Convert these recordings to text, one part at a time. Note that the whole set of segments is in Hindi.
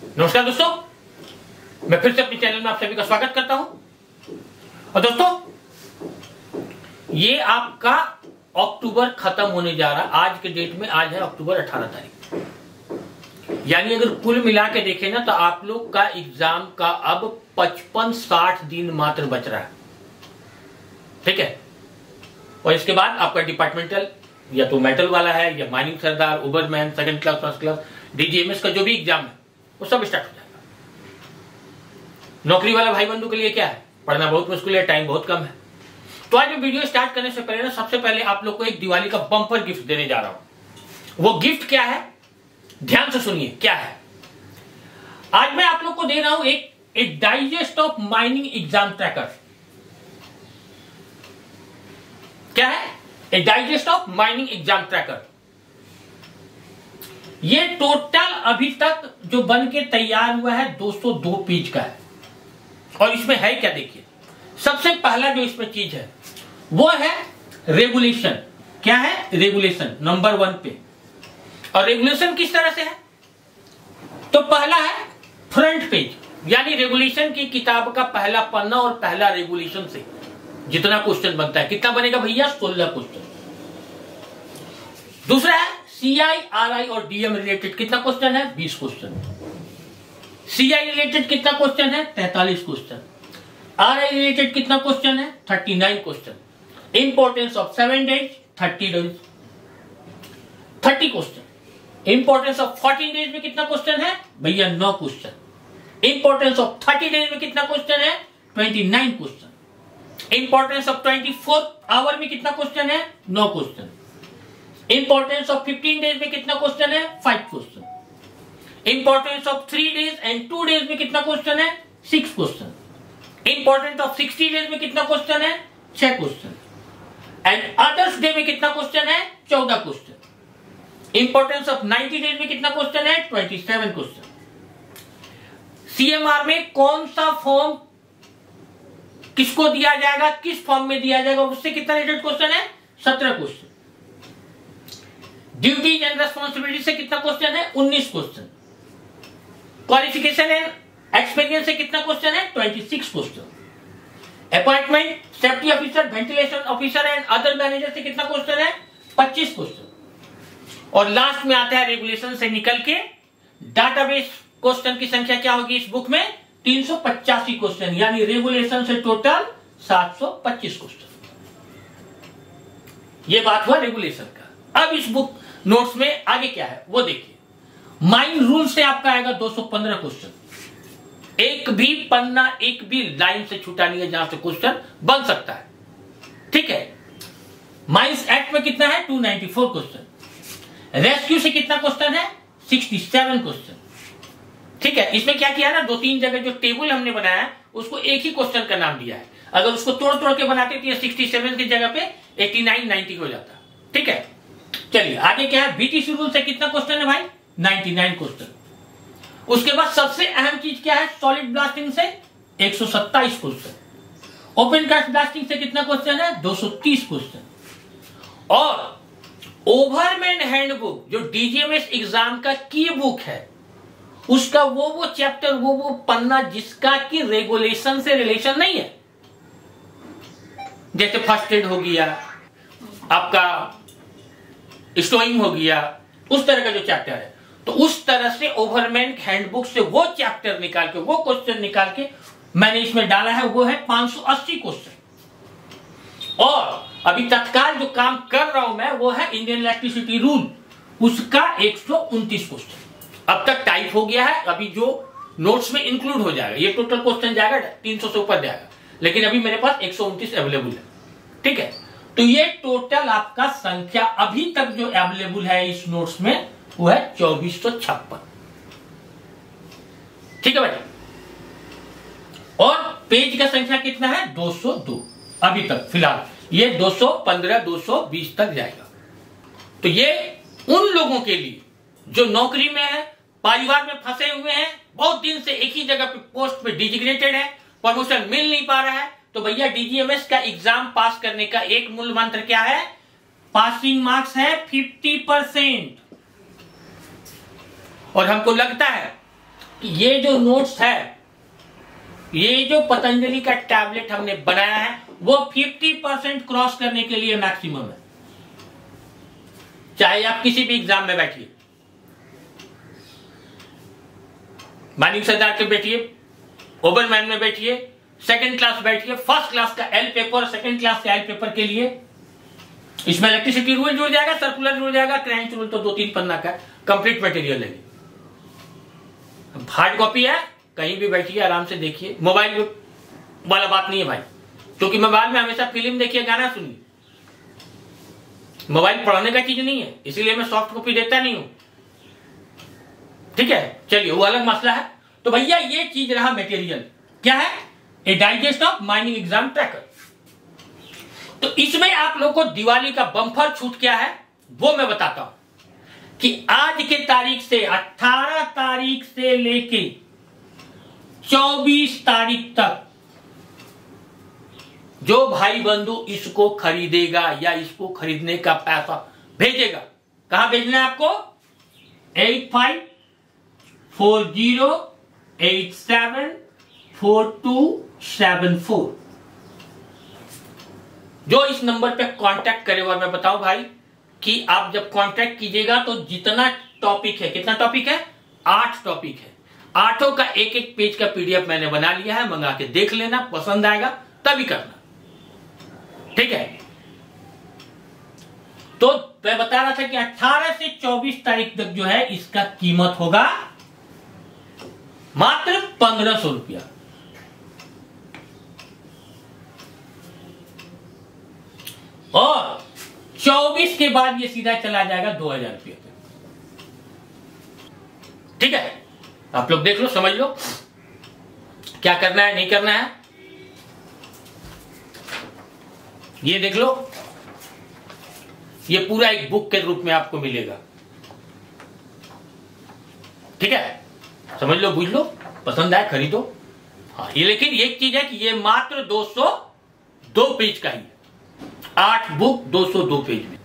नमस्कार दोस्तों, मैं फिर से अपने चैनल में आप सभी का स्वागत करता हूं। और दोस्तों, ये आपका अक्टूबर खत्म होने जा रहा है। आज के डेट में आज है अक्टूबर 18 तारीख, यानी अगर कुल मिला के देखें ना तो आप लोग का एग्जाम का अब 55-60 दिन मात्र बच रहा है। ठीक है, और इसके बाद आपका डिपार्टमेंटल या तो मेटल वाला है या माइनिंग सरदार, overman, second class, first class, DGMS का जो भी एग्जाम है वो सब स्टार्ट हो जाएगा। नौकरी वाला भाई बंधु के लिए क्या है, पढ़ना बहुत मुश्किल है, टाइम बहुत कम है। तो आज वीडियो स्टार्ट करने से पहले ना सबसे पहले आप लोग को एक दिवाली का बम्पर गिफ्ट देने जा रहा हूं। वो गिफ्ट क्या है, ध्यान से सुनिए क्या है। आज मैं आप लोग को दे रहा हूं एक digest of mining exam tracker. क्या है? A digest of mining exam tracker. ये टोटल अभी तक जो बन के तैयार हुआ है 202 पेज का है। और इसमें है क्या, देखिए। सबसे पहला जो इसमें चीज है वो है रेगुलेशन। क्या है? रेगुलेशन नंबर 1 पे। और रेगुलेशन किस तरह से है, तो पहला है फ्रंट पेज, यानी रेगुलेशन की किताब का पहला पन्ना और पहला रेगुलेशन से जितना क्वेश्चन बनता है। कितना बनेगा भैया? 16 क्वेश्चन। दूसरा है सीआई, आरआई और डीएम रिलेटेड कितना क्वेश्चन है? 20 क्वेश्चन। सीआई रिलेटेड कितना क्वेश्चन है? 43 क्वेश्चन। आरआई रिलेटेड कितना क्वेश्चन है? 39 question. Importance of 7 days, 30 days, 30 question. Importance of 14 days में कितना क्वेश्चन है भैया? 9 क्वेश्चन। इंपॉर्टेंस ऑफ 30 डेज में कितना क्वेश्चन है? 29 क्वेश्चन। इंपॉर्टेंस ऑफ 24 आवर में कितना क्वेश्चन है? 9 क्वेश्चन। इंपॉर्टेंस ऑफ 15 डेज में कितना क्वेश्चन है? 5 question. Importance of 3 days and 2 days में कितना क्वेश्चन है? 6 क्वेश्चन। इंपॉर्टेंस ऑफ 60 डेज में कितना क्वेश्चन है? 6 क्वेश्चन। एंड अदर्स डे में कितना क्वेश्चन है? 14 क्वेश्चन। इंपॉर्टेंस ऑफ 90 डेज में कितना क्वेश्चन है? 27 क्वेश्चन। सीएमआर में कौन सा फॉर्म किसको दिया जाएगा, किस फॉर्म में दिया जाएगा, उससे कितना रिलेटेड क्वेश्चन है? 17 क्वेश्चन। ड्यूटीज एंड रेस्पॉन्सिबिलिटी से कितना क्वेश्चन है? 19 क्वेश्चन। क्वालिफिकेशन एंड एक्सपीरियंस से कितना क्वेश्चन है? 26 question. Appointment, safety officer, ventilation officer and other manager से कितना क्वेश्चन है? 25 क्वेश्चन। और लास्ट में आता है रेगुलेशन से निकल के डाटाबेस क्वेश्चन की संख्या क्या होगी इस बुक में? 385 क्वेश्चन, यानी रेगुलेशन से टोटल 725 क्वेश्चन। ये बात हुआ रेगुलेशन का। अब इस बुक नोट्स में आगे क्या है वो देखिए। माइन रूल से आपका आएगा 215 क्वेश्चन। एक भी पन्ना, एक भी लाइन से छूटा नहीं है जहां से क्वेश्चन बन सकता है। ठीक है। माइंस एक्ट में कितना है? 294 क्वेश्चन। रेस्क्यू से कितना क्वेश्चन है? 67 क्वेश्चन। ठीक है। इसमें क्या किया ना, 2-3 जगह जो टेबल हमने बनाया है उसको एक ही क्वेश्चन का नाम दिया है। अगर उसको तोड़ तोड़ के बनाते तो 67 की जगह पे 89-90 हो जाता। ठीक है। चलिए आगे क्या है। बीटीसी रूल से कितना क्वेश्चन है भाई? 99 क्वेश्चन। उसके बाद सबसे अहम चीज क्या है? सॉलिड ब्लास्टिंग से 127 क्वेश्चन। ओपन कास्ट ब्लास्टिंग से कितना क्वेश्चन है? 230 क्वेश्चन। और ओवरमैन हैंडबुक जो डीजीएमएस एग्जाम का की बुक है उसका वो चैप्टर, वो पन्ना जिसका की रेगुलेशन से रिलेशन नहीं है, जैसे फर्स्ट एड हो गया, आपका स्टोइंग हो गया, उस तरह का जो चैप्टर है, तो उस तरह से ओवरमैन हैंडबुक से वो चैप्टर निकाल के, वो क्वेश्चन निकाल के मैंने इसमें डाला है। वो है 580 क्वेश्चन। और अभी तत्काल जो काम कर रहा हूं मैं वो है इंडियन इलेक्ट्रिसिटी रूल, उसका 129 क्वेश्चन अब तक टाइप हो गया है। अभी जो नोट्स में इंक्लूड हो जाएगा, ये टोटल क्वेश्चन जाएगा 300 से ऊपर जाएगा, लेकिन अभी मेरे पास 129 अवेलेबल है। ठीक है। तो ये टोटल आपका संख्या अभी तक जो अवेलेबल है इस नोट्स में वो है 2456। ठीक है बेटा। और पेज का संख्या कितना है? 202 अभी तक फिलहाल। ये 215, 220 तक जाएगा। तो ये उन लोगों के लिए जो नौकरी में है, परिवार में फंसे हुए हैं, बहुत दिन से एक ही जगह पे पोस्ट पे डिजिग्नेटेड है, प्रमोशन मिल नहीं पा रहा है, तो भैया डीजीएमएस का एग्जाम पास करने का एक मूल मंत्र क्या है? पासिंग मार्क्स है 50%। और हमको लगता है ये जो नोट्स है, ये जो पतंजलि का टैबलेट हमने बनाया है वो 50% क्रॉस करने के लिए मैक्सिमम है। चाहे आप किसी भी एग्जाम में बैठिए, मानिक सरदार के बैठिए, ओबरमैन में बैठिए, सेकंड क्लास बैठिए, फर्स्ट क्लास का एल पेपर, सेकंड क्लास का एल पेपर के लिए इसमें इलेक्ट्रिसिटी रूल जुड़ जाएगा, सर्कुलर जुड़ जाएगा, क्रेंच रूल तो 2-3 पन्ना का कंप्लीट मटेरियल है। हार्ड कॉपी है, कहीं भी बैठिए आराम से देखिए। मोबाइल वाला बात नहीं है भाई, क्योंकि मोबाइल में हमेशा फिल्म देखिए, गाना सुनिए। मोबाइल पढ़ने का चीज नहीं है, इसीलिए मैं सॉफ्ट कॉपी देता नहीं हूं। ठीक है, चलिए वो अलग मसला है। तो भैया ये चीज रहा मटेरियल, क्या है? A digest of mining exam tracker. तो इसमें आप लोग को दिवाली का बम्पर छूट क्या है वो मैं बताता हूं कि आज के तारीख से 18 तारीख से लेके 24 तारीख तक जो भाई बंधु इसको खरीदेगा या इसको खरीदने का पैसा भेजेगा, कहां भेजना है आपको? 8540874274। जो इस नंबर पे कांटेक्ट करेगा। और मैं बताऊं भाई कि आप जब कांटेक्ट कीजिएगा तो जितना टॉपिक है, कितना टॉपिक है? 8 टॉपिक है, 8 का एक पेज का पीडीएफ मैंने बना लिया है, मंगा के देख लेना, पसंद आएगा तभी करना। ठीक है, तो मैं बता रहा था कि 18 से 24 तारीख तक जो है इसका कीमत होगा मात्र 1500 रुपया। और 24 के बाद ये सीधा चला जाएगा 2000 रुपये पे। ठीक है, आप लोग देख लो, समझ लो क्या करना है, नहीं करना है। ये देख लो, ये पूरा एक बुक के रूप में आपको मिलेगा। ठीक है, समझ लो, बुझ लो, पसंद आए खरीदो। हाँ, ये लेकिन एक चीज है कि ये मात्र 202 पेज का ही है, 8 बुक 202 पेज में।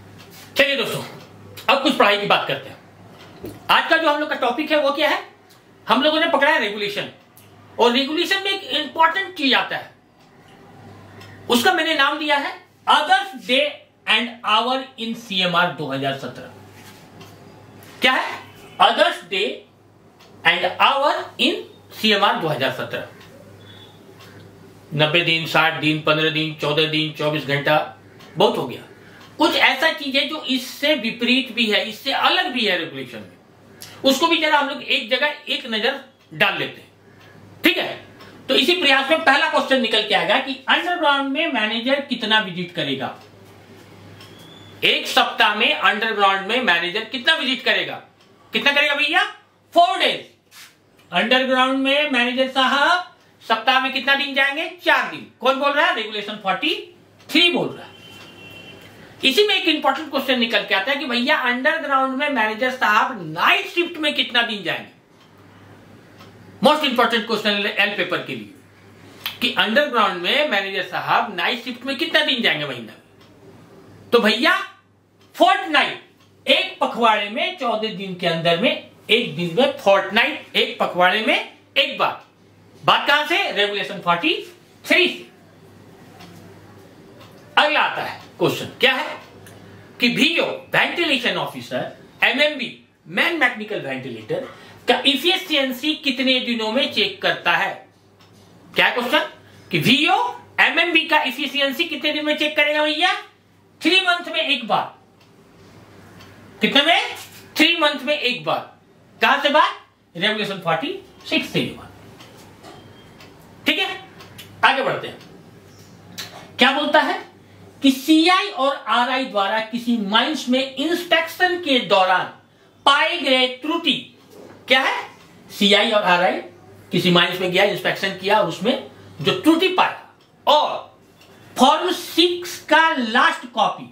चलिए दोस्तों, अब कुछ पढ़ाई की बात करते हैं। आज का जो हम लोग का टॉपिक है वो क्या है? हम लोगों ने पकड़ा है रेगुलेशन, और रेगुलेशन में एक इंपॉर्टेंट चीज आता है, उसका मैंने नाम दिया है others day and hour in CMR 2017। क्या है? Others day and hour in CMR 2017। 90 दिन, 60 दिन, 15 दिन, 14 दिन, 24 घंटा बहुत हो गया। कुछ ऐसा चीज है जो इससे विपरीत भी है, इससे अलग भी है रेगुलेशन में, उसको भी जरा हम लोग एक जगह एक नजर डाल लेते हैं। ठीक है, तो इसी प्रयास में पहला क्वेश्चन निकल के आएगा कि अंडरग्राउंड में मैनेजर कितना विजिट करेगा? एक सप्ताह में अंडरग्राउंड में मैनेजर कितना विजिट करेगा? कितना करेगा भैया? 4 डेज। अंडरग्राउंड में मैनेजर साहब सप्ताह में कितना दिन जाएंगे? 4 दिन। कौन बोल रहा है? रेगुलेशन 43 बोल रहा है। इसी में एक इंपॉर्टेंट क्वेश्चन निकल के आता है कि भैया अंडरग्राउंड में मैनेजर साहब नाइट शिफ्ट में कितना दिन जाएंगे? Most important question L paper के लिए कि अंडरग्राउंड में मैनेजर साहब नाइट शिफ्ट में कितना दिन जाएंगे महीना? तो भैया फोर्टनाइट, एक पखवाड़े में 14 दिन के अंदर में एक दिन में फोर्टनाइट, एक पखवाड़े में एक बार। बात कहां से? रेगुलेशन 43 से। अगला आता है क्वेश्चन, क्या है कि VO ventilation officer MMB main mechanical ventilator का इफिशियंसी कितने दिनों में चेक करता है? क्या क्वेश्चन कि वीओ एमएमबी का इफिशियंसी कितने दिन में चेक करेगा भैया? 3 मंथ में एक बार। कितने में? 3 मंथ में एक बार। कहां से बात? रेगुलेशन 46 से ये बात। ठीक है, आगे बढ़ते हैं। क्या बोलता है कि सीआई और आरआई द्वारा किसी माइंस में इंस्पेक्शन के दौरान पाए गए त्रुटि, क्या है? सीआई और आरआई किसी माइंस में गया, इंस्पेक्शन किया, उसमें जो त्रुटि पाया और फॉर्म 6 का लास्ट कॉपी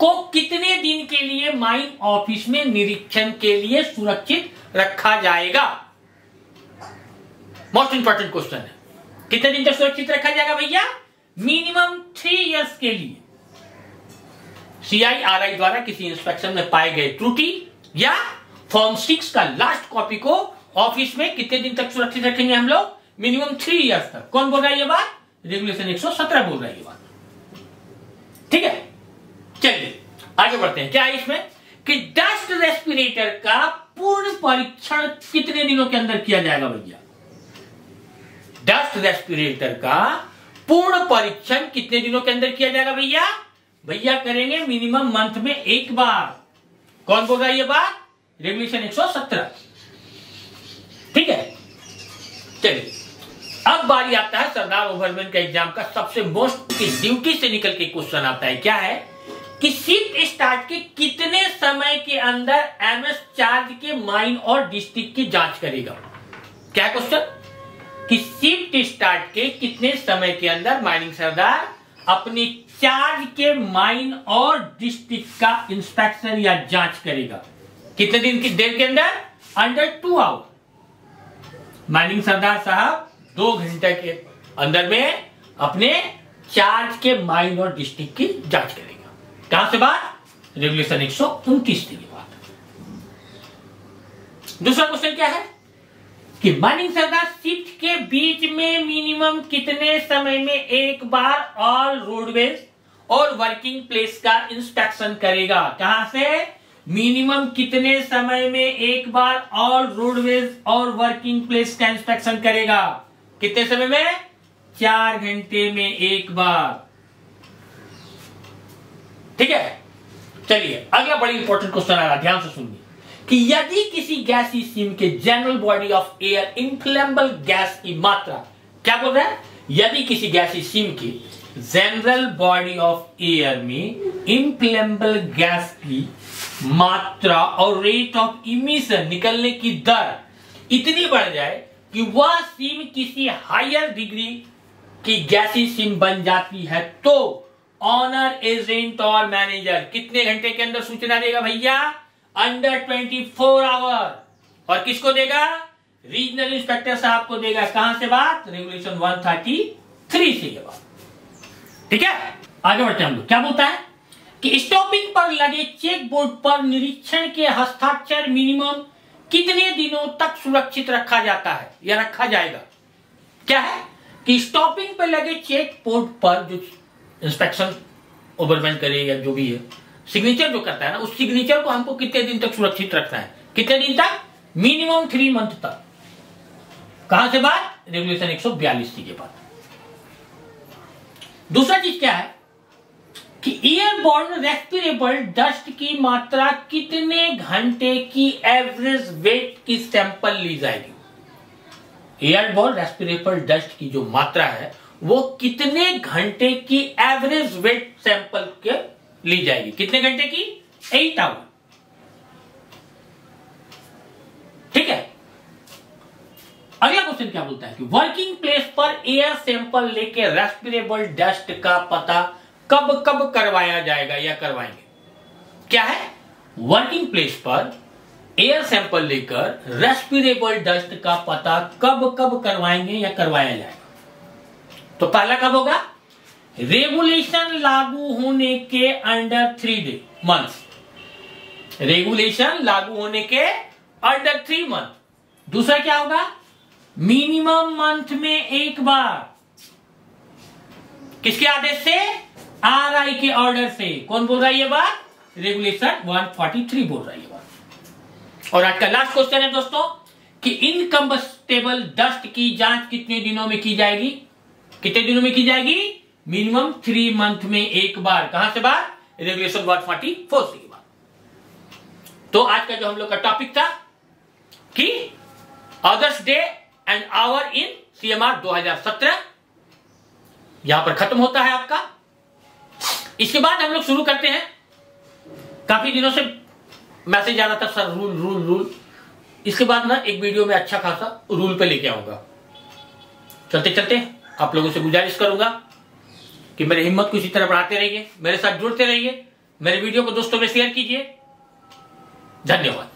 को कितने दिन के लिए माइन ऑफिस में निरीक्षण के लिए सुरक्षित रखा जाएगा? मोस्ट इंपॉर्टेंट क्वेश्चन है। कितने दिन तक सुरक्षित रखा जाएगा भैया? मिनिमम 3 इयर्स के लिए सीआई आरआई द्वारा किसी इंस्पेक्शन में पाए गए त्रुटि या फॉर्म 6 का लास्ट कॉपी को ऑफिस में कितने दिन तक सुरक्षित रखेंगे हम लोग? मिनिमम 3 इयर्स तक। कौन बोल रहा है ये बात? रेगुलेशन 117 बोल रहा है ये बात। ठीक है, चलिए आगे बढ़ते हैं। क्या है इसमें कि डस्ट रेस्पिरेटर का पूर्ण परीक्षण कितने दिनों के अंदर किया जाएगा भैया? डस्ट रेस्पिरेटर का पूर्ण परीक्षण कितने दिनों के अंदर किया जाएगा भैया? भैया करेंगे मिनिमम मंथ में एक बार। कौन बोल रहा है ये बात? रेगुलेशन 117। ठीक है, चलिए अब बारी आता है सरदार ओवरमैन का एग्जाम का सबसे मोस्ट की ड्यूटी से निकल के क्वेश्चन आता है। क्या है कि शिफ्ट स्टार्ट के कितने समय के अंदर एमएस चार्ज के माइन और डिस्ट्रिक्ट की जांच करेगा? क्या क्वेश्चन कि शिफ्ट स्टार्ट के कितने समय के अंदर माइनिंग सरदार अपनी चार्ज के माइन और डिस्ट्रिक्ट का इंस्पेक्शन या जांच करेगा? कितने दिन की देर के अंदर? Under 2 our. माइनिंग सरदार साहब 2 घंटे के अंदर में अपने चार्ज के माइन और डिस्ट्रिक्ट की जांच करेगा। कहां से बात? रेगुलेशन 129 की बात। दूसरा क्वेश्चन क्या है कि माइनिंग सरदार शिफ्ट के बीच में मिनिमम कितने समय में एक बार ऑल रोडवेज और वर्किंग प्लेस का इंस्पेक्शन करेगा? कहां से? मिनिमम कितने समय में एक बार ऑल रोडवेज और वर्किंग प्लेस का इंस्पेक्शन करेगा? कितने समय में? 4 घंटे में एक बार। ठीक है, चलिए अगला बड़ी इंपॉर्टेंट क्वेश्चन आ रहा, ध्यान से सुनिए कि यदि किसी गैसी सिम के general body of air inflammable gas की मात्रा, क्या बोल रहा है? यदि किसी गैसी सिम की जनरल बॉडी ऑफ एयर में इनफ्लेमेबल गैस की मात्रा और रेट ऑफ इमिशन निकलने की दर इतनी बढ़ जाए कि वह सिम किसी हायर डिग्री की गैसी सिम बन जाती है, तो ऑनर एजेंट और मैनेजर कितने घंटे के अंदर सूचना देगा भैया? Under 24 hour. और किसको देगा? रीजनल इंस्पेक्टर साहब को देगा। कहां से बात? रेगुलेशन 133 से ये बात। ठीक है, आगे बढ़ते हैं हम लोग। क्या बोलता है कि स्टॉपिंग पर लगे चेक बोर्ड पर निरीक्षण के हस्ताक्षर मिनिमम कितने दिनों तक सुरक्षित रखा जाता है या रखा जाएगा? क्या है कि स्टॉपिंग पर लगे चेक बोर्ड पर जो इंस्पेक्शन ओवरमैन करे या जो भी है सिग्नेचर जो करता है ना, उस सिग्नेचर को हमको कितने दिन तक सुरक्षित रखना है? कितने दिन तक? मिनिमम 3 मंथ तक। कहां से बात? रेगुलेशन 142 के बाद। दूसरा चीज क्या है कि एयरबॉर्न रेस्पिरेबल डस्ट की मात्रा कितने घंटे की एवरेज वेट की सैंपल ली जाएगी? एयरबॉर्न रेस्पिरेबल डस्ट की जो मात्रा है वो कितने घंटे की एवरेज वेट सैंपल के ली जाएगी? कितने घंटे की? 8 आवर। ठीक है, अगला क्वेश्चन क्या बोलता है कि वर्किंग प्लेस पर एयर सैंपल लेके रेस्पिरेबल डस्ट का पता कब कब करवाया जाएगा या करवाएंगे? क्या है? वर्किंग प्लेस पर एयर सैंपल लेकर रेस्पिरेबल डस्ट का पता कब कब करवाएंगे या करवाया जाएगा? तो पहला कब होगा? रेगुलेशन लागू होने के अंडर 3 मंथ। रेगुलेशन लागू होने के अंडर 3 मंथ। दूसरा क्या होगा? मिनिमम मंथ में एक बार। किसके आदेश से? आरआई के ऑर्डर से। कौन बोल रहा है ये बात? रेगुलेशन 143 बोल रहा है ये बात। और आज का लास्ट क्वेश्चन है दोस्तों कि इनकम्बस्टेबल डस्ट की जांच कितने दिनों में की जाएगी? कितने दिनों में की जाएगी? मिनिमम 3 मंथ में एक बार। कहां से बात? रेगुलेशन 144 से बात। तो आज का जो हम लोग का टॉपिक था कि others day and hour in CMR 2017 यहां पर खत्म होता है आपका। इसके बाद हम लोग शुरू करते हैं, काफी दिनों से मैसेज आ रहा था सर रूल रूल रूल, इसके बाद ना एक वीडियो में अच्छा खासा रूल पे लेके आऊंगा। चलते चलते आप लोगों से गुजारिश करूंगा कि मेरी हिम्मत को इसी तरह बढ़ाते रहिए, मेरे साथ जुड़ते रहिए, मेरे वीडियो को दोस्तों में शेयर कीजिए। धन्यवाद।